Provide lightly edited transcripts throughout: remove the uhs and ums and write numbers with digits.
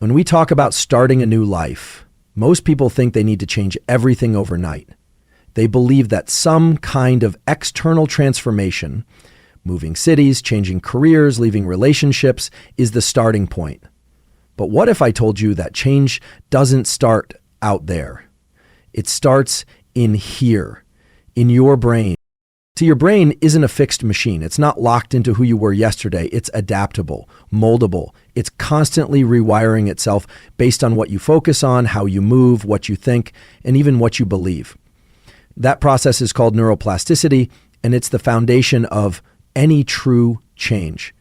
When we talk about starting a new life, most people think they need to change everything overnight. They believe that some kind of external transformation, moving cities, changing careers, leaving relationships, is the starting point. But what if I told you that change doesn't start out there? It starts in here, in your brain. See, your brain isn't a fixed machine. It's not locked into who you were yesterday. It's adaptable, moldable. It's constantly rewiring itself based on what you focus on, how you move, what you think, and even what you believe. That process is called neuroplasticity, and it's the foundation of any true change.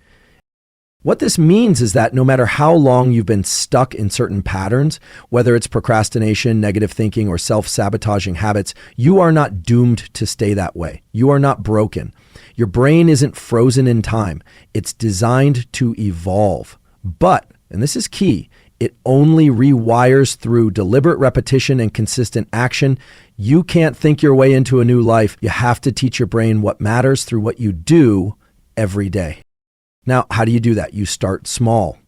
What this means is that no matter how long you've been stuck in certain patterns, whether it's procrastination, negative thinking, or self-sabotaging habits, you are not doomed to stay that way. You are not broken. Your brain isn't frozen in time. It's designed to evolve. But, and this is key, it only rewires through deliberate repetition and consistent action. You can't think your way into a new life. You have to teach your brain what matters through what you do every day. Now, how do you do that? You start small.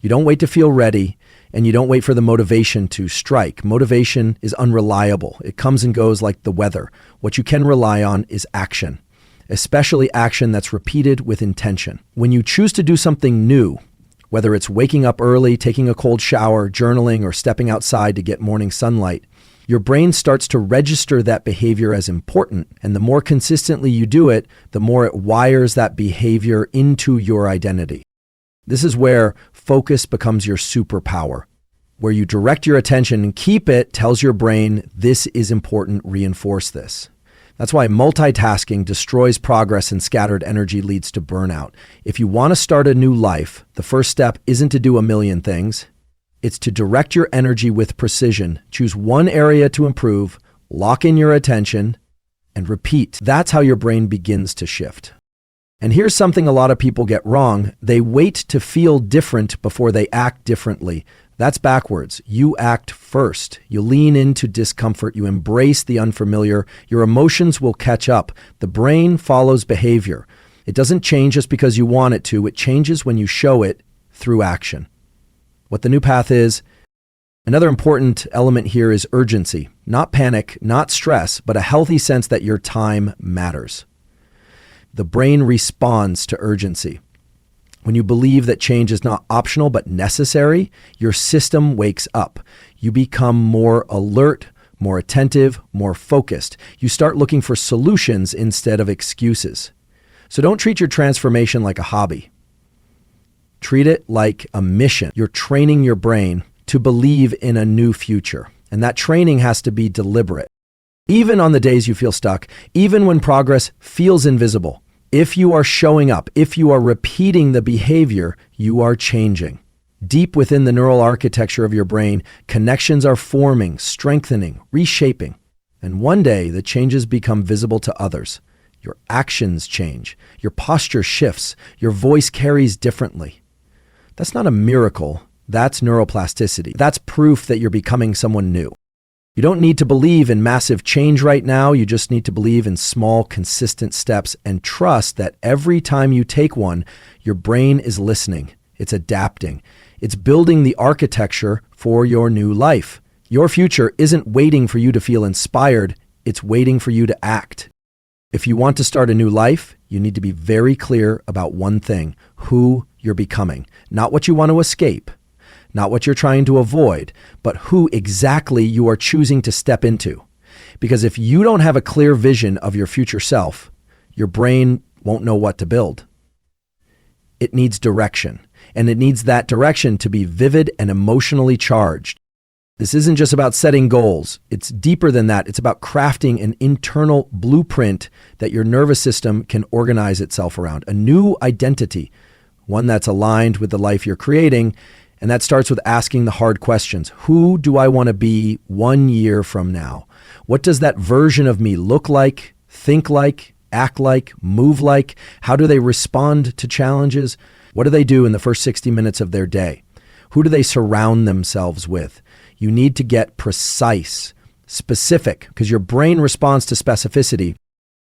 You don't wait to feel ready, and you don't wait for the motivation to strike. Motivation is unreliable. It comes and goes like the weather. What you can rely on is action, especially action that's repeated with intention. When you choose to do something new, whether it's waking up early, taking a cold shower, journaling, or stepping outside to get morning sunlight, your brain starts to register that behavior as important. And the more consistently you do it, the more it wires that behavior into your identity. This is where focus becomes your superpower. Where you direct your attention and keep it tells your brain, this is important, reinforce this. That's why multitasking destroys progress and scattered energy leads to burnout. If you want to start a new life, the first step isn't to do a million things. It's to direct your energy with precision. Choose one area to improve, lock in your attention, and repeat. That's how your brain begins to shift. And here's something a lot of people get wrong. They wait to feel different before they act differently. That's backwards. You act first. You lean into discomfort. You embrace the unfamiliar. Your emotions will catch up. The brain follows behavior. It doesn't change just because you want it to. It changes when you show it through action. What the new path is, another important element here is urgency. Not panic, not stress, but a healthy sense that your time matters. The brain responds to urgency. When you believe that change is not optional but necessary, your system wakes up. You become more alert, more attentive, more focused. You start looking for solutions instead of excuses. So don't treat your transformation like a hobby. Treat it like a mission. You're training your brain to believe in a new future. And that training has to be deliberate. Even on the days you feel stuck, even when progress feels invisible, if you are showing up, if you are repeating the behavior, you are changing. Deep within the neural architecture of your brain, connections are forming, strengthening, reshaping. And one day, the changes become visible to others. Your actions change. Your posture shifts. Your voice carries differently. That's not a miracle. That's neuroplasticity. That's proof that you're becoming someone new. You don't need to believe in massive change right now. You just need to believe in small, consistent steps and trust that every time you take one, your brain is listening. It's adapting. It's building the architecture for your new life. Your future isn't waiting for you to feel inspired. It's waiting for you to act. If you want to start a new life, you need to be very clear about one thing, who you're becoming, not what you want to escape, not what you're trying to avoid, but who exactly you are choosing to step into. Because if you don't have a clear vision of your future self, your brain won't know what to build. It needs direction, and it needs that direction to be vivid and emotionally charged. This isn't just about setting goals. It's deeper than that. It's about crafting an internal blueprint that your nervous system can organize itself around, a new identity, one that's aligned with the life you're creating. And that starts with asking the hard questions. Who do I want to be 1 year from now? What does that version of me look like, think like, act like, move like? How do they respond to challenges? What do they do in the first 60 minutes of their day? Who do they surround themselves with? You need to get precise, specific, because your brain responds to specificity.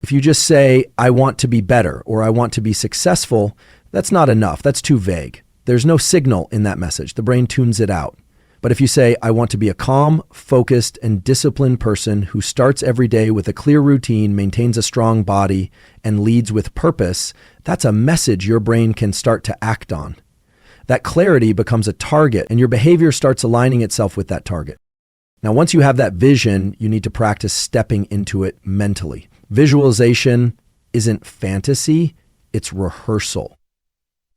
If you just say, I want to be better or I want to be successful, that's not enough. That's too vague. There's no signal in that message. The brain tunes it out. But if you say, I want to be a calm, focused, and disciplined person who starts every day with a clear routine, maintains a strong body, and leads with purpose, that's a message your brain can start to act on. That clarity becomes a target, and your behavior starts aligning itself with that target. Now, once you have that vision, you need to practice stepping into it mentally. Visualization isn't fantasy, it's rehearsal.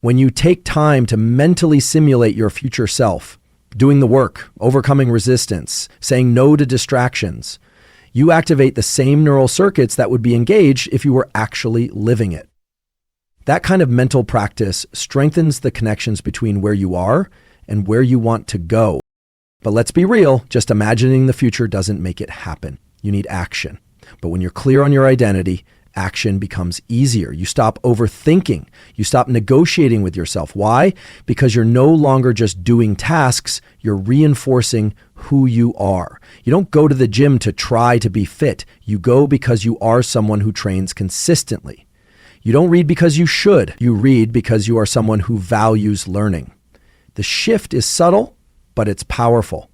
When you take time to mentally simulate your future self, doing the work, overcoming resistance, saying no to distractions, you activate the same neural circuits that would be engaged if you were actually living it. That kind of mental practice strengthens the connections between where you are and where you want to go. But let's be real, just imagining the future doesn't make it happen. You need action. But when you're clear on your identity, action becomes easier. You stop overthinking. You stop negotiating with yourself. Why? Because you're no longer just doing tasks, you're reinforcing who you are. You don't go to the gym to try to be fit. You go because you are someone who trains consistently. You don't read because you should. You read because you are someone who values learning. The shift is subtle, but it's powerful.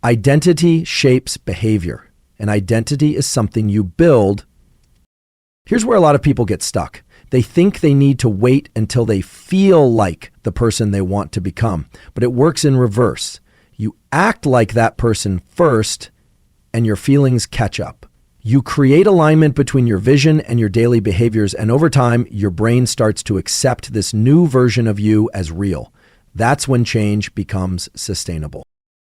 Identity shapes behavior, and identity is something you build. Here's where a lot of people get stuck. They think they need to wait until they feel like the person they want to become, but it works in reverse. You act like that person first, and your feelings catch up. You create alignment between your vision and your daily behaviors, and over time, your brain starts to accept this new version of you as real. That's when change becomes sustainable.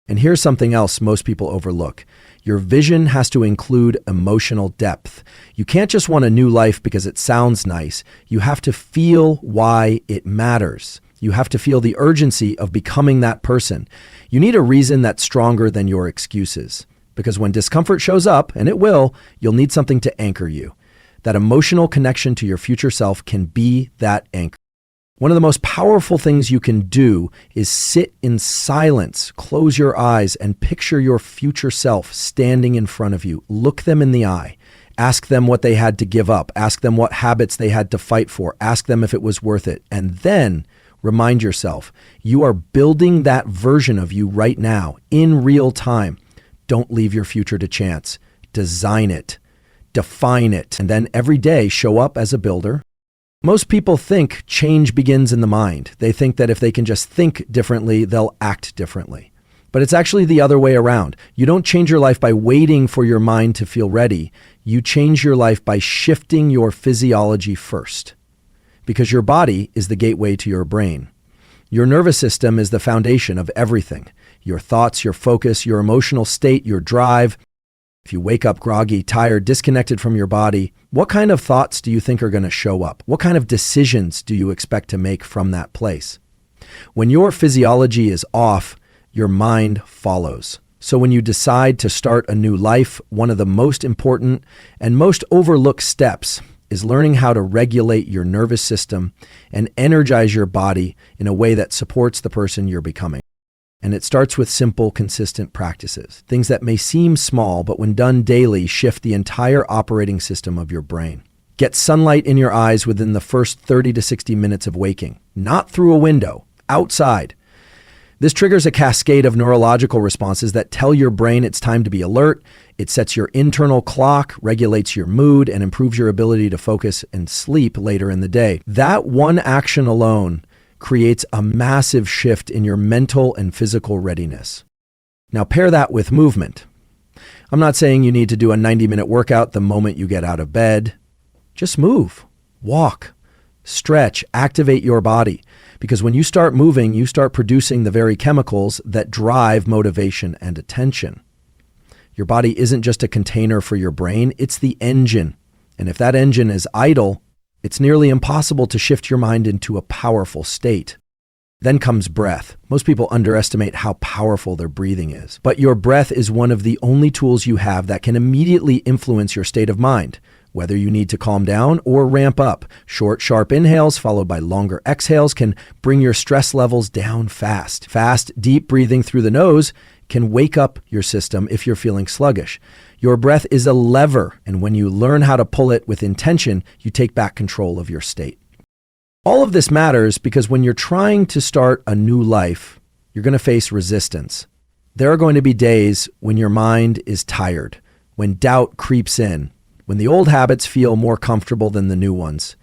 And here's something else most people overlook. Your vision has to include emotional depth. You can't just want a new life because it sounds nice. You have to feel why it matters. You have to feel the urgency of becoming that person. You need a reason that's stronger than your excuses. Because when discomfort shows up, and it will, you'll need something to anchor you. That emotional connection to your future self can be that anchor. One of the most powerful things you can do is sit in silence, close your eyes, and picture your future self standing in front of you. Look them in the eye. Ask them what they had to give up. Ask them what habits they had to fight for. Ask them if it was worth it. And then remind yourself, you are building that version of you right now in real time. Don't leave your future to chance. Design it. Define it. And then every day show up as a builder. Most people think change begins in the mind. They think that if they can just think differently, they'll act differently. But it's actually the other way around. You don't change your life by waiting for your mind to feel ready. You change your life by shifting your physiology first. Because your body is the gateway to your brain. Your nervous system is the foundation of everything. Your thoughts, your focus, your emotional state, your drive. If you wake up groggy, tired, disconnected from your body, what kind of thoughts do you think are going to show up? What kind of decisions do you expect to make from that place? When your physiology is off, your mind follows. So when you decide to start a new life, one of the most important and most overlooked steps is learning how to regulate your nervous system and energize your body in a way that supports the person you're becoming. And it starts with simple, consistent practices. Things that may seem small, but when done daily, shift the entire operating system of your brain. Get sunlight in your eyes within the first 30 to 60 minutes of waking, not through a window, outside. This triggers a cascade of neurological responses that tell your brain it's time to be alert. It sets your internal clock, regulates your mood, and improves your ability to focus and sleep later in the day. That one action alone creates a massive shift in your mental and physical readiness. Now pair that with movement. I'm not saying you need to do a 90-minute workout the moment you get out of bed. Just move, walk, stretch, activate your body. Because when you start moving, you start producing the very chemicals that drive motivation and attention. Your body isn't just a container for your brain, it's the engine. And if that engine is idle, it's nearly impossible to shift your mind into a powerful state. Then comes breath. Most people underestimate how powerful their breathing is. But your breath is one of the only tools you have that can immediately influence your state of mind, whether you need to calm down or ramp up. Short, sharp inhales followed by longer exhales can bring your stress levels down fast. Fast, deep breathing through the nose can wake up your system if you're feeling sluggish. Your breath is a lever, and when you learn how to pull it with intention, you take back control of your state. All of this matters because when you're trying to start a new life, you're going to face resistance. There are going to be days when your mind is tired, when doubt creeps in, when the old habits feel more comfortable than the new ones.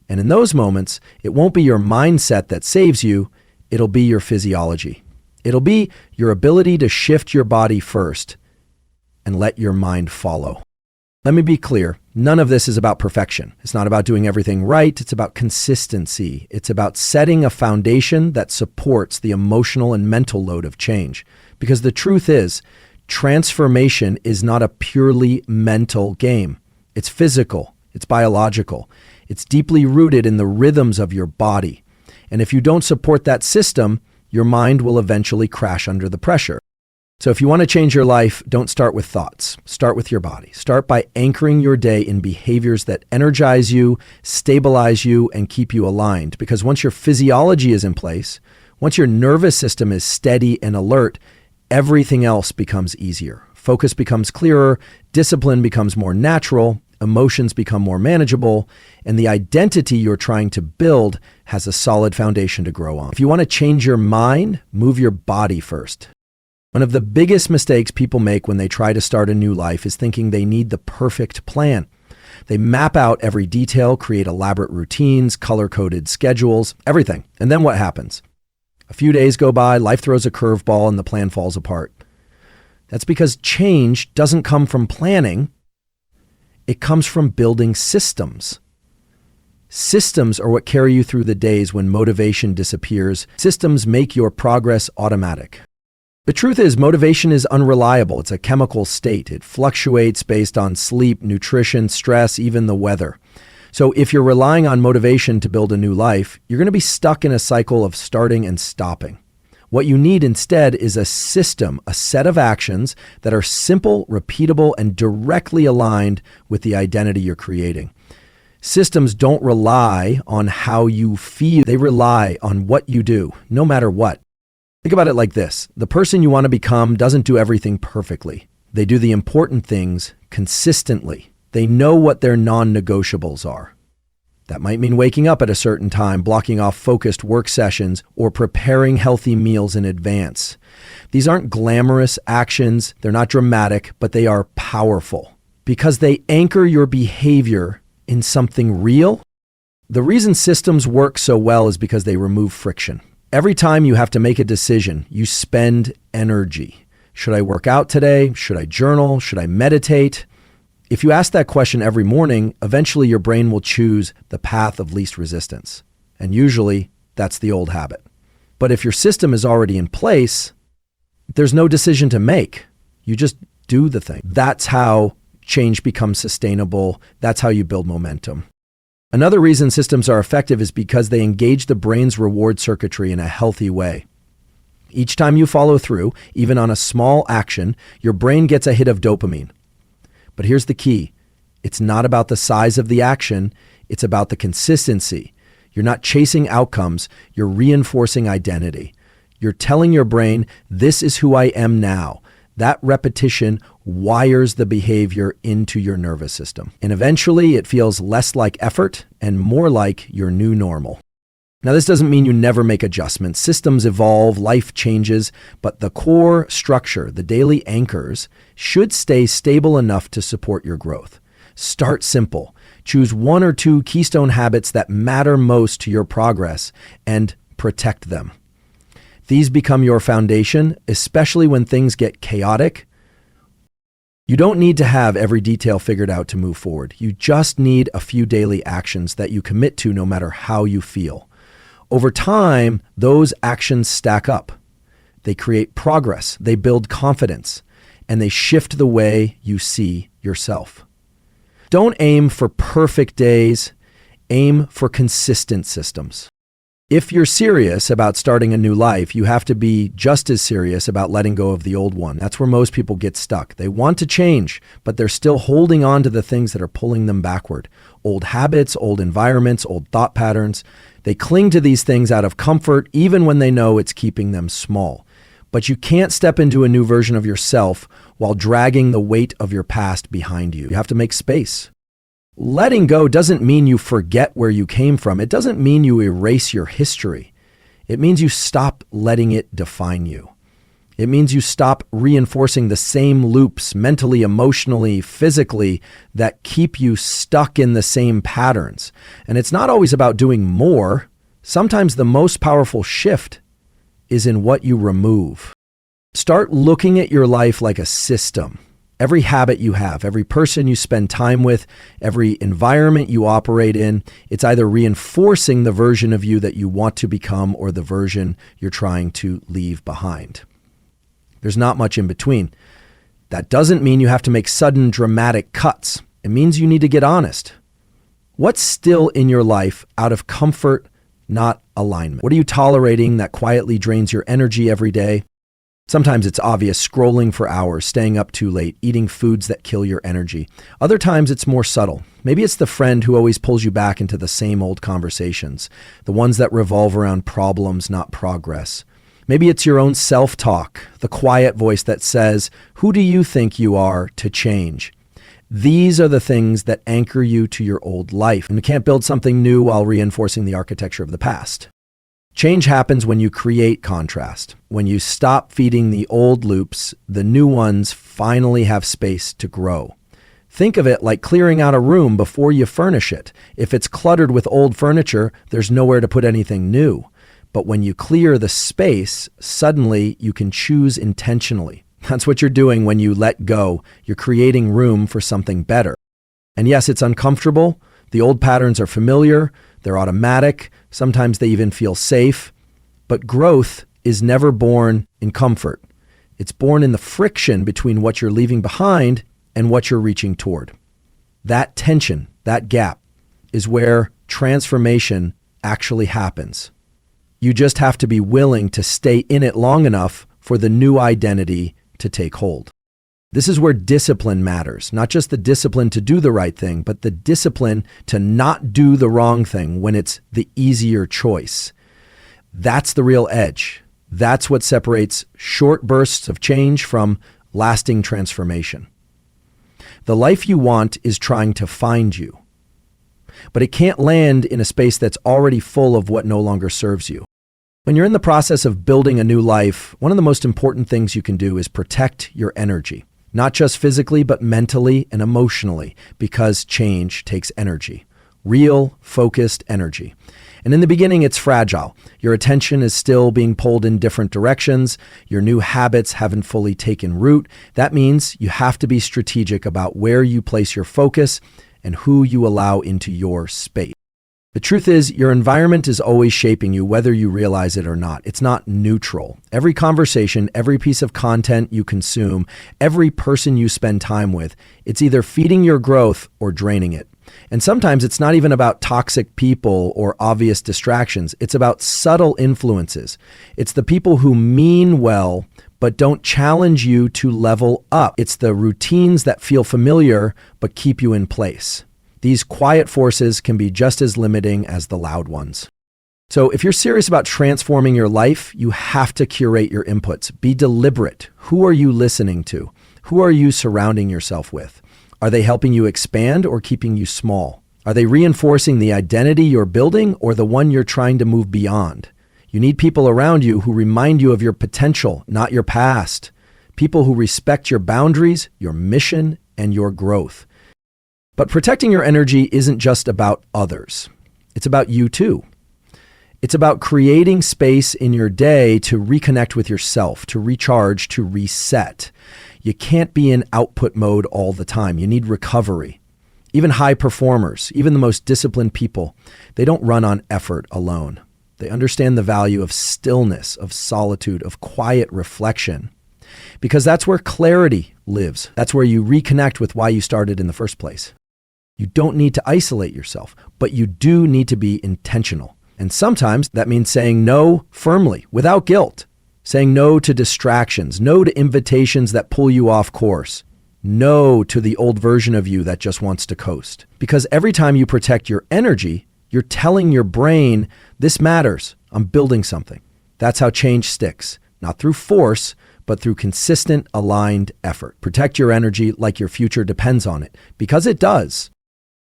And in those moments, it won't be your mindset that saves you, it'll be your physiology. It'll be your ability to shift your body first and let your mind follow. Let me be clear, none of this is about perfection. It's not about doing everything right, it's about consistency. It's about setting a foundation that supports the emotional and mental load of change. Because the truth is, transformation is not a purely mental game. It's physical, it's biological, it's deeply rooted in the rhythms of your body. And if you don't support that system, your mind will eventually crash under the pressure. So if you want to change your life, don't start with thoughts. Start with your body. Start by anchoring your day in behaviors that energize you, stabilize you, and keep you aligned. Because once your physiology is in place, once your nervous system is steady and alert, everything else becomes easier. Focus becomes clearer, discipline becomes more natural, emotions become more manageable, and the identity you're trying to build has a solid foundation to grow on. If you want to change your mind, move your body first. One of the biggest mistakes people make when they try to start a new life is thinking they need the perfect plan. They map out every detail, create elaborate routines, color-coded schedules, everything. And then what happens? A few days go by, life throws a curveball, and the plan falls apart. That's because change doesn't come from planning. It comes from building systems. Systems are what carry you through the days when motivation disappears. Systems make your progress automatic. The truth is, motivation is unreliable. It's a chemical state. It fluctuates based on sleep, nutrition, stress, even the weather. So if you're relying on motivation to build a new life, you're going to be stuck in a cycle of starting and stopping. What you need instead is a system, a set of actions that are simple, repeatable, and directly aligned with the identity you're creating. Systems don't rely on how you feel. They rely on what you do, no matter what. Think about it like this. The person you want to become doesn't do everything perfectly. They do the important things consistently. They know what their non-negotiables are. That might mean waking up at a certain time, blocking off focused work sessions, or preparing healthy meals in advance. These aren't glamorous actions. They're not dramatic, but they are powerful because they anchor your behavior in something real. The reason systems work so well is because they remove friction. Every time you have to make a decision, you spend energy. Should I work out today? Should I journal? Should I meditate? If you ask that question every morning, eventually your brain will choose the path of least resistance. And usually that's the old habit. But if your system is already in place, there's no decision to make. You just do the thing. That's how change becomes sustainable. That's how you build momentum. Another reason systems are effective is because they engage the brain's reward circuitry in a healthy way. Each time you follow through, even on a small action, your brain gets a hit of dopamine. But here's the key. It's not about the size of the action. It's about the consistency. You're not chasing outcomes. You're reinforcing identity. You're telling your brain, this is who I am now. That repetition wires the behavior into your nervous system. And eventually it feels less like effort and more like your new normal. Now, this doesn't mean you never make adjustments. Systems evolve, life changes, but the core structure, the daily anchors, should stay stable enough to support your growth. Start simple. Choose one or two keystone habits that matter most to your progress and protect them. These become your foundation, especially when things get chaotic. You don't need to have every detail figured out to move forward. You just need a few daily actions that you commit to no matter how you feel. Over time, those actions stack up. They create progress, they build confidence, and they shift the way you see yourself. Don't aim for perfect days, aim for consistent systems. If you're serious about starting a new life, you have to be just as serious about letting go of the old one. That's where most people get stuck. They want to change, but they're still holding on to the things that are pulling them backward. Old habits, old environments, old thought patterns. They cling to these things out of comfort, even when they know it's keeping them small. But you can't step into a new version of yourself while dragging the weight of your past behind you. You have to make space. Letting go doesn't mean you forget where you came from. It doesn't mean you erase your history. It means you stop letting it define you. It means you stop reinforcing the same loops mentally, emotionally, physically that keep you stuck in the same patterns. And it's not always about doing more. Sometimes the most powerful shift is in what you remove. Start looking at your life like a system. Every habit you have, every person you spend time with, every environment you operate in, it's either reinforcing the version of you that you want to become or the version you're trying to leave behind. There's not much in between. That doesn't mean you have to make sudden dramatic cuts. It means you need to get honest. What's still in your life out of comfort, not alignment? What are you tolerating that quietly drains your energy every day? Sometimes it's obvious, scrolling for hours, staying up too late, eating foods that kill your energy. Other times it's more subtle. Maybe it's the friend who always pulls you back into the same old conversations, the ones that revolve around problems, not progress. Maybe it's your own self-talk, the quiet voice that says, "Who do you think you are to change?" These are the things that anchor you to your old life, and you can't build something new while reinforcing the architecture of the past. Change happens when you create contrast. When you stop feeding the old loops, the new ones finally have space to grow. Think of it like clearing out a room before you furnish it. If it's cluttered with old furniture, there's nowhere to put anything new. But when you clear the space, suddenly you can choose intentionally. That's what you're doing when you let go. You're creating room for something better. And yes, it's uncomfortable. The old patterns are familiar. They're automatic. Sometimes they even feel safe. But growth is never born in comfort. It's born in the friction between what you're leaving behind and what you're reaching toward. That tension, that gap, is where transformation actually happens. You just have to be willing to stay in it long enough for the new identity to take hold. This is where discipline matters, not just the discipline to do the right thing, but the discipline to not do the wrong thing when it's the easier choice. That's the real edge. That's what separates short bursts of change from lasting transformation. The life you want is trying to find you, but it can't land in a space that's already full of what no longer serves you. When you're in the process of building a new life, one of the most important things you can do is protect your energy. Not just physically, but mentally and emotionally, because change takes energy. Real, focused energy. And in the beginning, it's fragile. Your attention is still being pulled in different directions. Your new habits haven't fully taken root. That means you have to be strategic about where you place your focus and who you allow into your space. The truth is, your environment is always shaping you, whether you realize it or not. It's not neutral. Every conversation, every piece of content you consume, every person you spend time with, it's either feeding your growth or draining it. And sometimes it's not even about toxic people or obvious distractions. It's about subtle influences. It's the people who mean well, but don't challenge you to level up. It's the routines that feel familiar, but keep you in place. These quiet forces can be just as limiting as the loud ones. So if you're serious about transforming your life, you have to curate your inputs. Be deliberate. Who are you listening to? Who are you surrounding yourself with? Are they helping you expand or keeping you small? Are they reinforcing the identity you're building or the one you're trying to move beyond? You need people around you who remind you of your potential, not your past. People who respect your boundaries, your mission, and your growth. But protecting your energy isn't just about others. It's about you too. It's about creating space in your day to reconnect with yourself, to recharge, to reset. You can't be in output mode all the time. You need recovery. Even high performers, even the most disciplined people, they don't run on effort alone. They understand the value of stillness, of solitude, of quiet reflection. Because that's where clarity lives. That's where you reconnect with why you started in the first place. You don't need to isolate yourself, but you do need to be intentional. And sometimes that means saying no firmly, without guilt. Saying no to distractions, no to invitations that pull you off course. No to the old version of you that just wants to coast. Because every time you protect your energy, you're telling your brain, this matters, I'm building something. That's how change sticks. Not through force, but through consistent, aligned effort. Protect your energy like your future depends on it, because it does.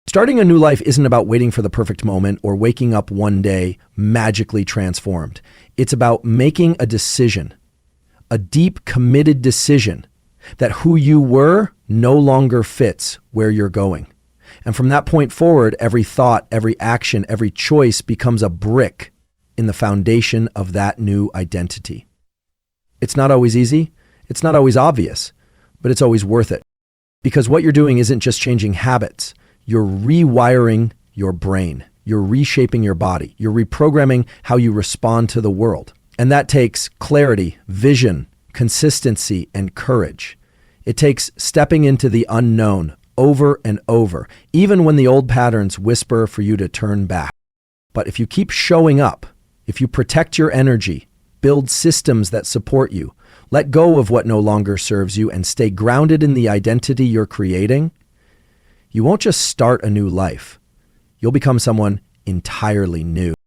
Starting a new life isn't about waiting for the perfect moment or waking up one day magically transformed. It's about making a decision, a deep, committed decision that who you were no longer fits where you're going. And from that point forward, every thought, every action, every choice becomes a brick in the foundation of that new identity. It's not always easy. It's not always obvious, but it's always worth it. Because what you're doing isn't just changing habits. You're rewiring your brain. You're reshaping your body. You're reprogramming how you respond to the world. And that takes clarity, vision, consistency, and courage. It takes stepping into the unknown over and over, even when the old patterns whisper for you to turn back. But if you keep showing up, if you protect your energy, build systems that support you, let go of what no longer serves you, and stay grounded in the identity you're creating, you won't just start a new life. You'll become someone entirely new.